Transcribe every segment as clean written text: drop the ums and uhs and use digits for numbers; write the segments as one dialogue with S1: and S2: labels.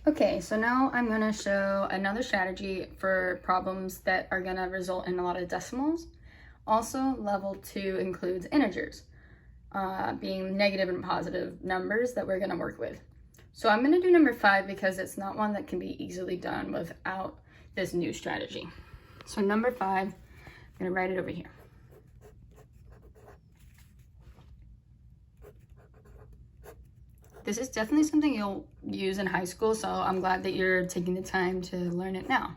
S1: Okay, so now I'm going to show another strategy for problems that are going to result in a lot of decimals. Also, level 2 includes integers, being negative and positive numbers that we're going to work with. So I'm going to do number 5 because it's not one that can be easily done without this new strategy. So number 5, I'm going to write it over here. This is definitely something you'll use in high school, so I'm glad that you're taking the time to learn it now.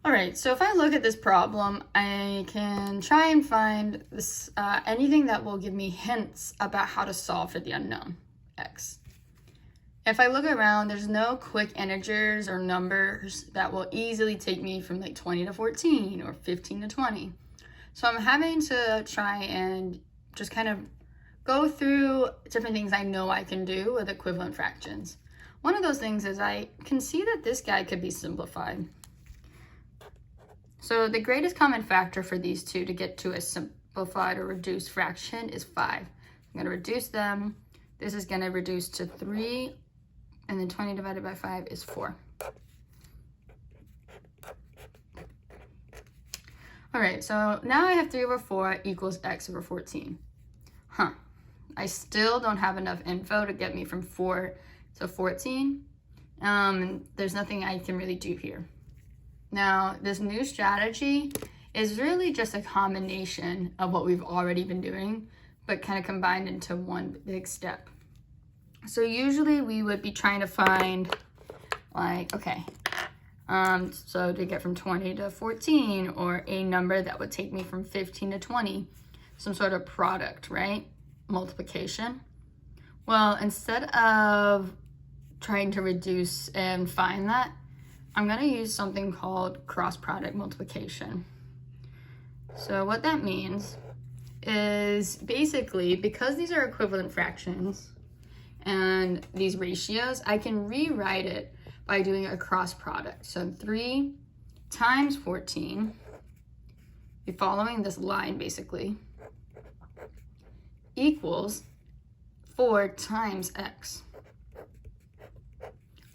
S1: All right, so if I look at this problem, I can try and find this, anything that will give me hints about how to solve for the unknown, x. If I look around, there's no quick integers or numbers that will easily take me from like 20 to 14 or 15 to 20. So I'm having to try and just kind of go through different things I know I can do with equivalent fractions. One of those things is I can see that this guy could be simplified. So the greatest common factor for these two to get to a simplified or reduced fraction is 5. I'm going to reduce them. This is going to reduce to 3, and then 20 divided by 5 is 4. All right, so now I have 3 over 4 equals x over 14. I still don't have enough info to get me from 4 to 14. There's nothing I can really do here. Now, this new strategy is really just a combination of what we've already been doing, but kind of combined into one big step. So usually we would be trying to find like, okay, so to get from 20 to 14, or a number that would take me from 15 to 20, some sort of product, right? Multiplication. Well, instead of trying to reduce and find that, I'm going to use something called cross product multiplication. So what that means is basically, because these are equivalent fractions and these ratios, I can rewrite it by doing a cross product. So 3 times 14, you're following this line basically, equals 4 times x.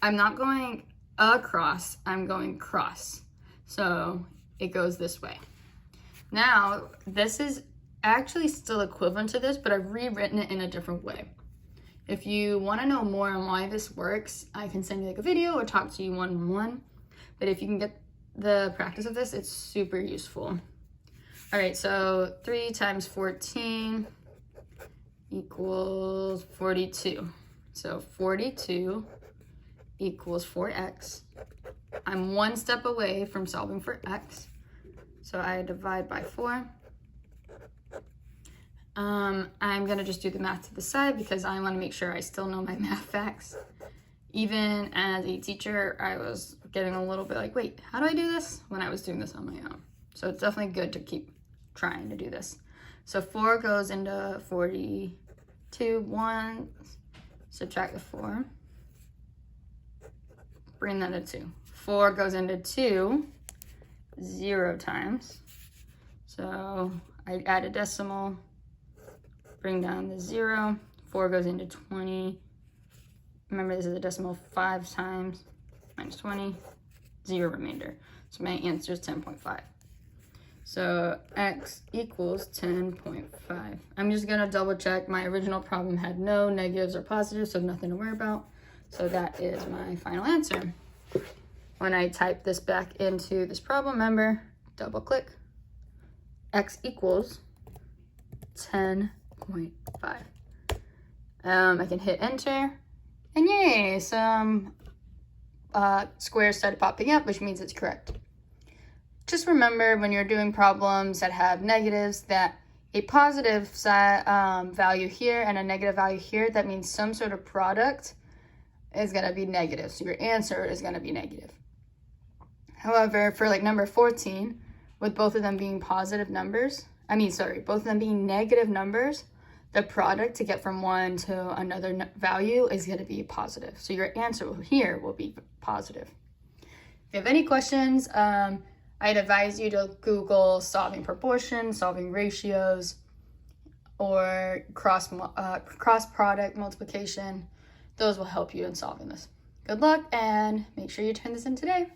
S1: I'm not going across, I'm going cross. So it goes this way. Now, this is actually still equivalent to this, but I've rewritten it in a different way. If you want to know more on why this works, I can send you like a video or talk to you one-on-one. But if you can get the practice of this, it's super useful. All right, so 3 times 14 equals 42. So 42 equals 4x. I'm one step away from solving for x. So I divide by 4. I'm gonna just do the math to the side because I wanna make sure I still know my math facts. Even as a teacher, I was getting a little bit like, wait, how do I do this? When I was doing this on my own. So it's definitely good to keep trying to do this. So 4 goes into 42, 1, subtract the 4, bring that to 2. 4 goes into 2, 0 times. So I add a decimal, bring down the 0. 4 goes into 20. Remember, this is a decimal 5 times, minus 20, 0 remainder. So my answer is 10.5. So x equals 10.5. I'm just gonna double check. My original problem had no negatives or positives, so nothing to worry about. So that is my final answer. When I type this back into this problem, remember, double click, x equals 10.5. I can hit enter, and yay, some squares started popping up, which means it's correct. Just remember when you're doing problems that have negatives that a positive value here and a negative value here, that means some sort of product is going to be negative. So your answer is going to be negative. However, for like number 14, with both of them being positive numbers, both of them being negative numbers, the product to get from one to another value is going to be positive. So your answer here will be positive. If you have any questions, I'd advise you to Google solving proportions, solving ratios, or cross product multiplication. those will help you in solving this. Good luck, and make sure you turn this in today.